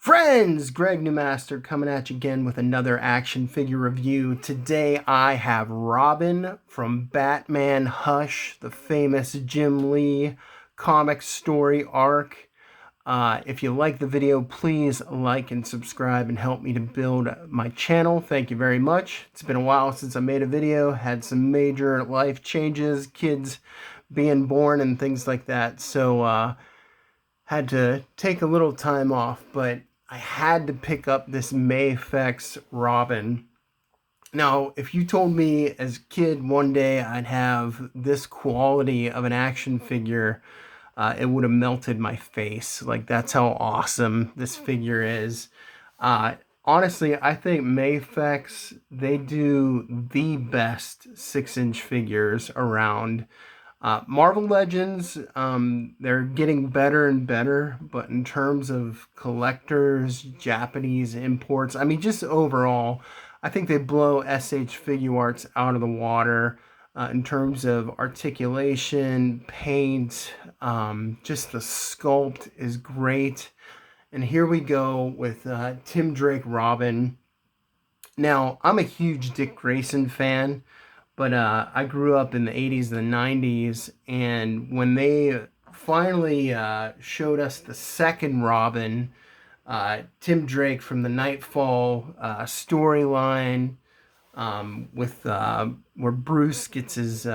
Friends, Greg Newmaster coming at you again with another action figure review. Today I have Robin from Batman Hush, the famous Jim Lee comic story arc. If you like the video, please like and subscribe and help me to build my channel. Thank you very much. It's been a while since I made a video. Had some major life changes, kids being born and things like that. So had to take a little time off, but I had to pick up this Mafex ROBIN. Now, if you told me as a kid one day I'd have this quality of an action figure, it would have melted my face. Like, that's how awesome this figure is. Honestly, I think Mafex, they do the best 6-inch figures around. Marvel Legends, they're getting better and better, but in terms of collectors, Japanese imports, I mean, just overall, I think they blow SH Figuarts out of the water in terms of articulation, paint, just the sculpt is great. And here we go with Tim Drake Robin. Now, I'm a huge Dick Grayson fan. But I grew up in the 80s and the 90s, and when they finally showed us the second Robin, Tim Drake from the Nightfall storyline, with where Bruce gets his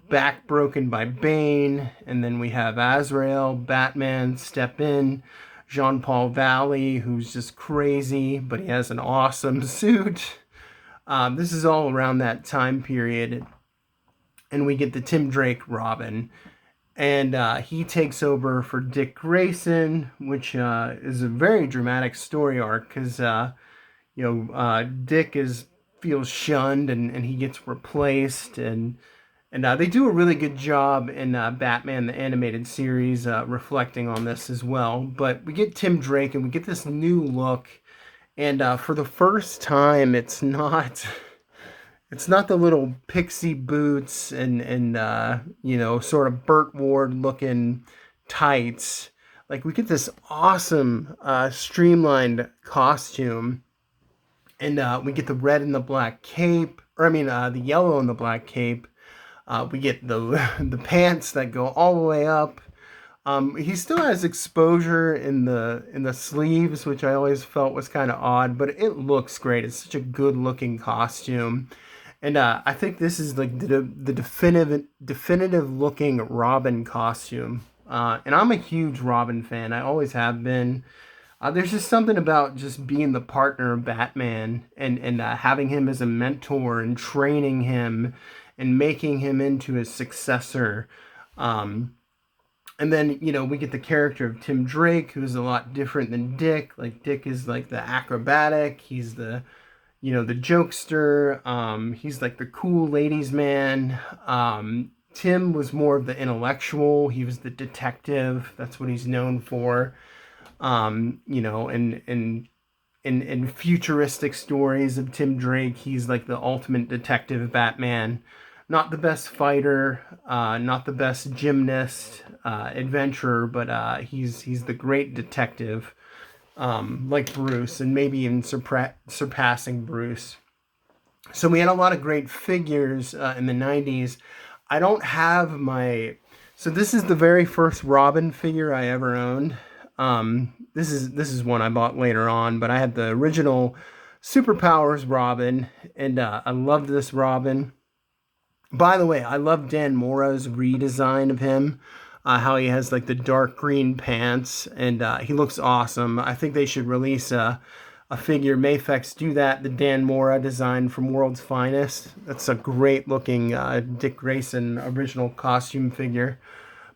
back broken by Bane, and then we have Azrael, Batman step in, Jean-Paul Valley, who's just crazy, but he has an awesome suit. This is all around that time period, and we get the Tim Drake Robin, and he takes over for Dick Grayson, which is a very dramatic story arc, because Dick feels shunned, and he gets replaced, and they do a really good job in Batman the Animated Series reflecting on this as well. But we get Tim Drake, and we get this new look. And for the first time, it's not the little pixie boots and sort of Burt Ward looking tights. Like, we get this awesome streamlined costume, and we get the red and the black cape, or I mean the yellow and the black cape. We get the pants that go all the way up. He still has exposure in the sleeves, which I always felt was kind of odd, but it looks great. It's such a good looking costume, and I think this is like the definitive looking Robin costume. And I'm a huge Robin fan. I always have been. There's just something about just being the partner of Batman and having him as a mentor and training him and making him into his successor. And then, we get the character of Tim Drake, who's a lot different than Dick. Like, Dick is like the acrobatic. He's the jokester. He's like the cool ladies' man. Tim was more of the intellectual. He was the detective. That's what he's known for. In futuristic stories of Tim Drake, he's like the ultimate detective Batman. Not the best fighter, not the best gymnast, adventurer, but he's the great detective, like Bruce, and maybe even surpassing Bruce. So we had a lot of great figures in the 90s. I don't have so this is the very first Robin figure I ever owned. This is one I bought later on, but I had the original Superpowers Robin, and I loved this Robin. By the way, I love Dan Mora's redesign of him, how he has like the dark green pants, and he looks awesome. I think they should release a figure. Mafex do that, the Dan Mora design from World's Finest. That's a great looking Dick Grayson original costume figure.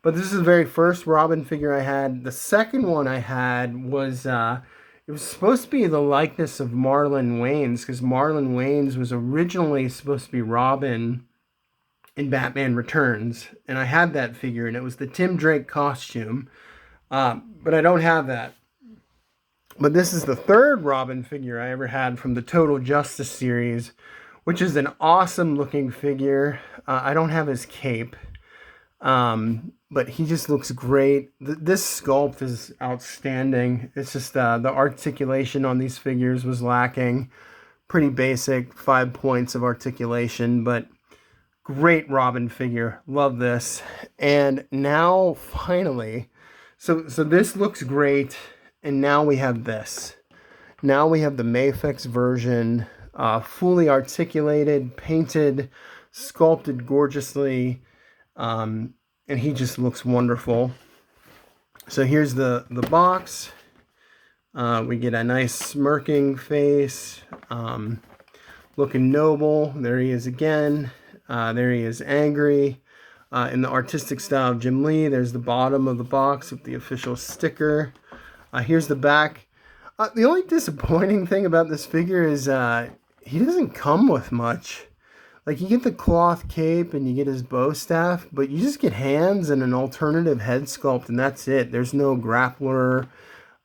But this is the very first Robin figure I had. The second one I had was, it was supposed to be the likeness of Marlon Wayans, because Marlon Wayans was originally supposed to be Robin in Batman Returns, and I had that figure, and it was the Tim Drake costume, but I don't have that. But this is the third Robin figure I ever had from the Total Justice series, which is an awesome looking figure. I don't have his cape, but he just looks great. This sculpt is outstanding. It's just the articulation on these figures was lacking. Pretty basic, 5 points of articulation, but great Robin figure. Love this. And now finally, so this looks great, and now we have this. Now we have the Mafex version, fully articulated, painted, sculpted gorgeously, and he just looks wonderful. So here's the box. We get a nice smirking face, looking noble. There he is again. There he is angry. In the artistic style of Jim Lee, there's the bottom of the box with the official sticker. Here's the back. The only disappointing thing about this figure is he doesn't come with much. Like, you get the cloth cape and you get his bow staff, but you just get hands and an alternative head sculpt, and that's it. There's no grappler,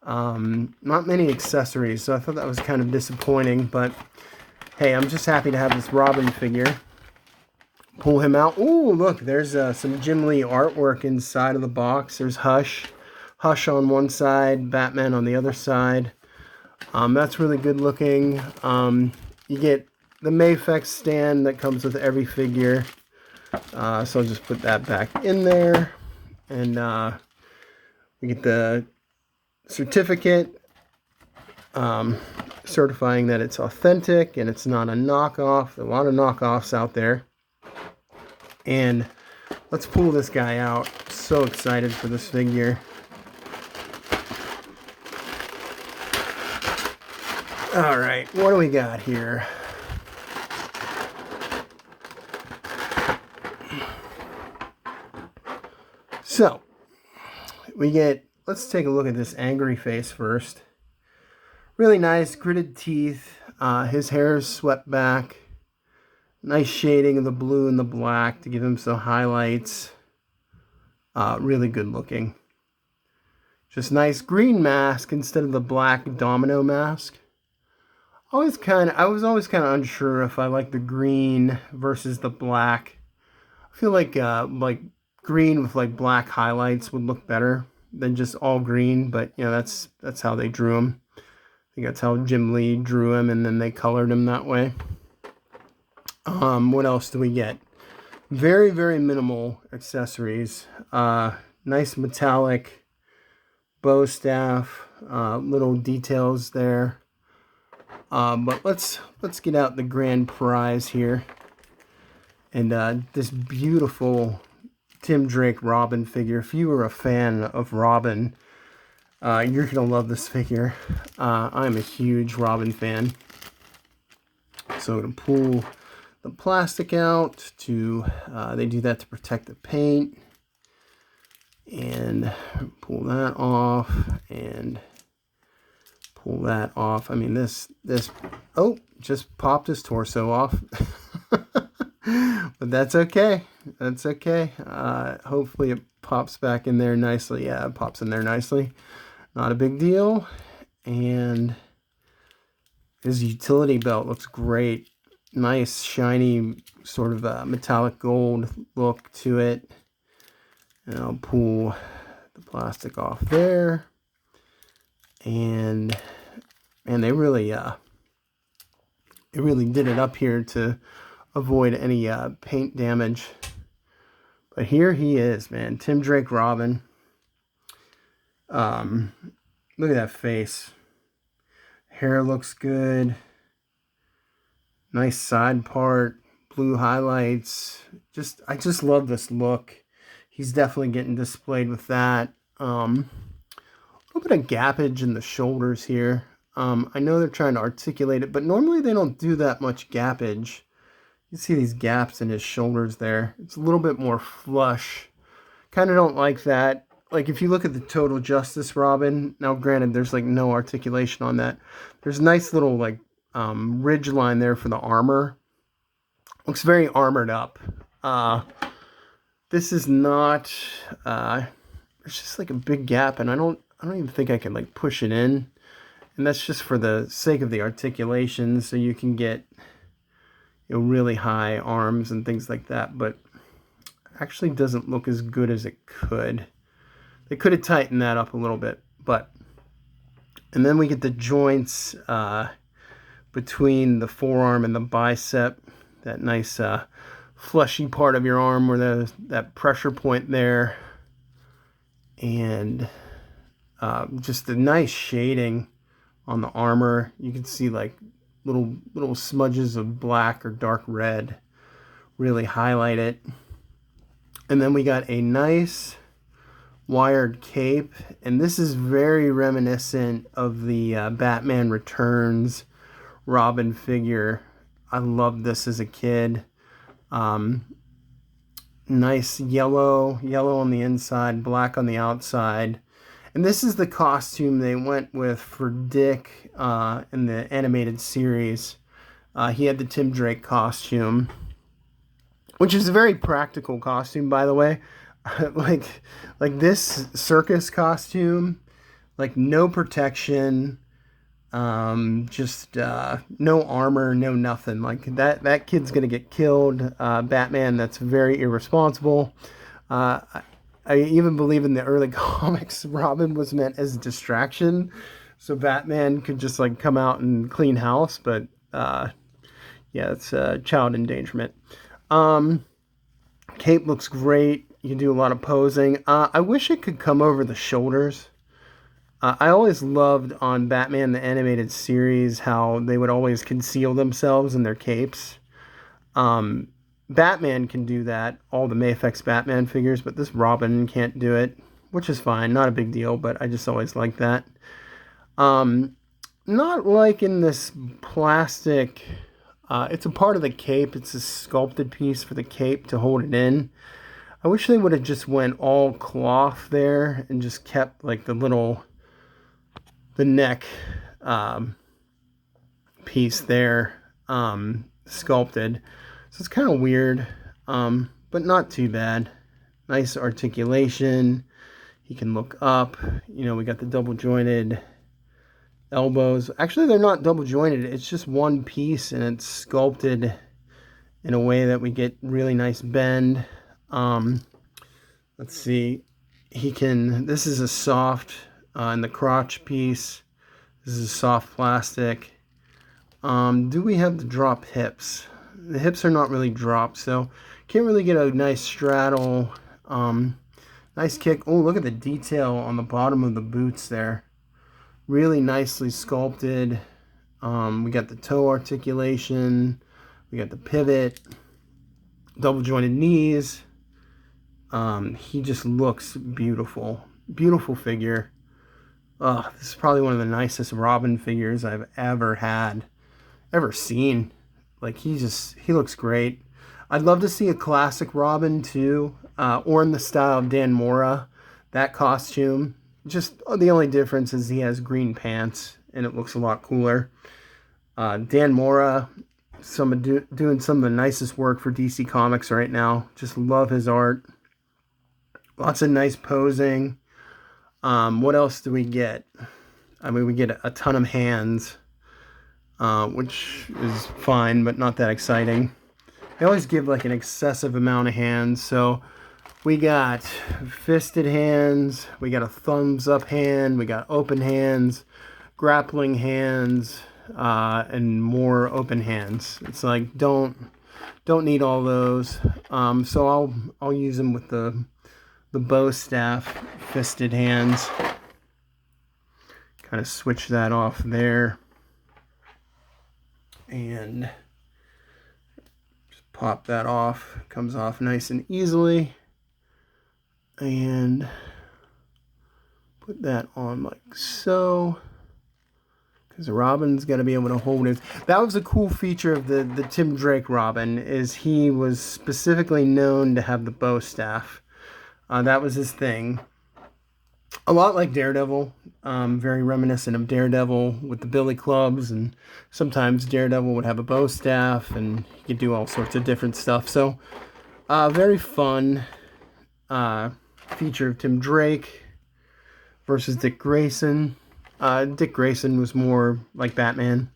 not many accessories, so I thought that was kind of disappointing, but hey, I'm just happy to have this Robin figure. Pull him out. Ooh, look, there's some Jim Lee artwork inside of the box. There's Hush on one side, Batman on the other side. That's really good looking. You get the Mafex stand that comes with every figure. So I'll just put that back in there. And we get the certificate certifying that it's authentic and it's not a knockoff. A lot of knockoffs out there. And let's pull this guy out. So excited for this figure. All right, what do we got here? So, we get, let's take a look at this angry face first. Really nice, gritted teeth. His hair is swept back. Nice shading of the blue and the black to give him some highlights. Really good looking. Just nice green mask instead of the black domino mask. I was always kind of unsure if I like the green versus the black. I feel like green with like black highlights would look better than just all green, but you know, that's how they drew him. I think that's how Jim Lee drew him, and then they colored him that way. What else do we get? Very, very minimal accessories. Nice metallic bow staff, little details there. But let's get out the grand prize here. And this beautiful Tim Drake Robin figure. If you were a fan of Robin, you're going to love this figure. I'm a huge Robin fan. So I'm going to pull the plastic out to, they do that to protect the paint. And pull that off and pull that off. I mean, this, oh, just popped his torso off. But that's okay. That's okay. Hopefully it pops back in there nicely. Yeah, it pops in there nicely. Not a big deal. And his utility belt looks great. Nice, shiny, sort of metallic gold look to it. And I'll pull the plastic off there. And they really did it up here to avoid any paint damage. But here he is, man. Tim Drake Robin. Look at that face. Hair looks good. Nice side part. Blue highlights. I just love this look. He's definitely getting displayed with that. A little bit of gappage in the shoulders here. I know they're trying to articulate it, but normally they don't do that much gappage. You see these gaps in his shoulders there. It's a little bit more flush. Kind of don't like that. Like, if you look at the Total Justice Robin, now granted, there's like no articulation on that. There's a nice little like ridge line there for the armor. Looks very armored up. This is not, there's just like a big gap, and I don't even think I can like push it in. And that's just for the sake of the articulation, so you can get, you know, really high arms and things like that. But actually doesn't look as good as it could. They could have tightened that up a little bit, but... And then we get the joints between the forearm and the bicep, that nice fleshy part of your arm where there's that pressure point there, and just the nice shading on the armor. You can see like little smudges of black or dark red really highlight it. And then we got a nice wired cape, and this is very reminiscent of the Batman Returns Robin figure. I loved this as a kid. Nice yellow on the inside, black on the outside. And this is the costume they went with for Dick in the animated series. He had the Tim Drake costume, which is a very practical costume, by the way. like this circus costume, like no protection, just no armor, no nothing. Like that kid's gonna get killed. Batman, that's very irresponsible. I even believe in the early comics, Robin was meant as a distraction, so Batman could just like come out and clean house. But yeah, it's child endangerment. Cape looks great. You can do a lot of posing. I wish it could come over the shoulders. I always loved on Batman the Animated Series how they would always conceal themselves in their capes. Batman can do that, all the Mafex Batman figures, but this Robin can't do it, which is fine, not a big deal, but I just always liked that. Not like in this plastic, it's a part of the cape, it's a sculpted piece for the cape to hold it in. I wish they would have just went all cloth there and just kept like the neck piece there sculpted. So it's kind of weird, but not too bad. Nice articulation. He can look up. You know, we got the double jointed elbows. Actually, they're not double jointed. It's just one piece, and it's sculpted in a way that we get really nice bend. Let's see. This is a soft, in the crotch piece. This is a soft plastic. Do we have the drop hips? The hips are not really dropped, so can't really get a nice straddle. Nice kick. Oh, look at the detail on the bottom of the boots there. Really nicely sculpted. We got the toe articulation. We got the pivot. Double jointed knees. He just looks beautiful. Beautiful figure. This is probably one of the nicest Robin figures I've ever seen. Like, he looks great. I'd love to see a classic Robin too, or in the style of Dan Mora, that costume. Just the only difference is he has green pants and it looks a lot cooler. Dan Mora, doing some of the nicest work for DC Comics right now. Just love his art. Lots of nice posing. What else do we get? I mean, we get a ton of hands, which is fine, but not that exciting. They always give like an excessive amount of hands. So we got fisted hands, we got a thumbs up hand, we got open hands, grappling hands, and more open hands. It's like, don't need all those. So I'll use them with the bow staff fisted hands. Kind of switch that off there. And just pop that off. Comes off nice and easily. And put that on like so. Because Robin's got to be able to hold it. That was a cool feature of the Tim Drake Robin, is he was specifically known to have the bow staff. That was his thing. A lot like Daredevil. Very reminiscent of Daredevil with the billy clubs, and sometimes Daredevil would have a bow staff, and he could do all sorts of different stuff. So, very fun feature of Tim Drake versus Dick Grayson. Dick Grayson was more like Batman.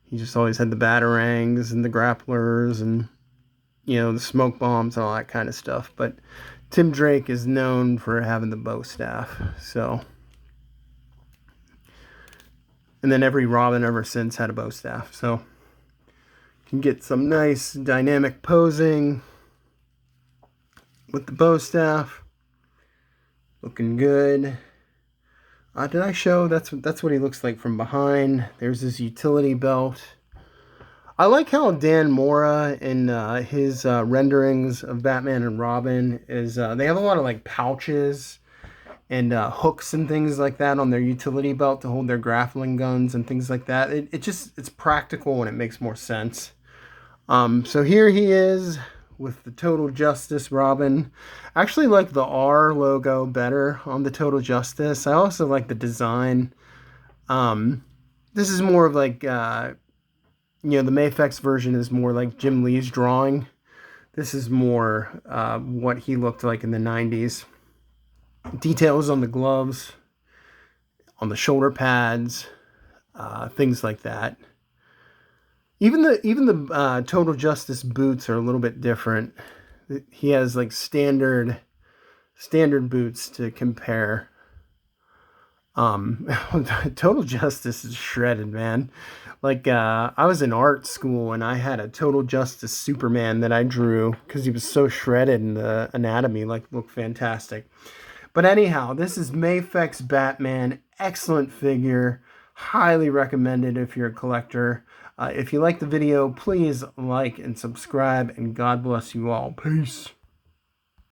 He just always had the batarangs and the grapplers and you know, the smoke bombs and all that kind of stuff. But Tim Drake is known for having the bow staff. So, and then every Robin ever since had a bow staff. So you can get some nice dynamic posing with the bow staff. Looking good. Did I show? That's what he looks like from behind. There's his utility belt. I like how Dan Mora in his renderings of Batman and Robin is they have a lot of like pouches and hooks and things like that on their utility belt to hold their grappling guns and things like that. It's practical and it makes more sense. So here he is with the Total Justice Robin. I actually like the R logo better on the Total Justice. I also like the design. This is more of like, you know, the Mafex version is more like Jim Lee's drawing. This is more what he looked like in the 90s. Details on the gloves, on the shoulder pads, things like that. Even the Total Justice boots are a little bit different. He has like standard boots to compare. Total Justice is shredded, man. Like I was in art school and I had a Total Justice Superman that I drew because he was so shredded and the anatomy like looked fantastic. But anyhow, this is Mafex Batman. Excellent figure. Highly recommended if you're a collector. If you like the video, please like and subscribe, and God bless you all. Peace.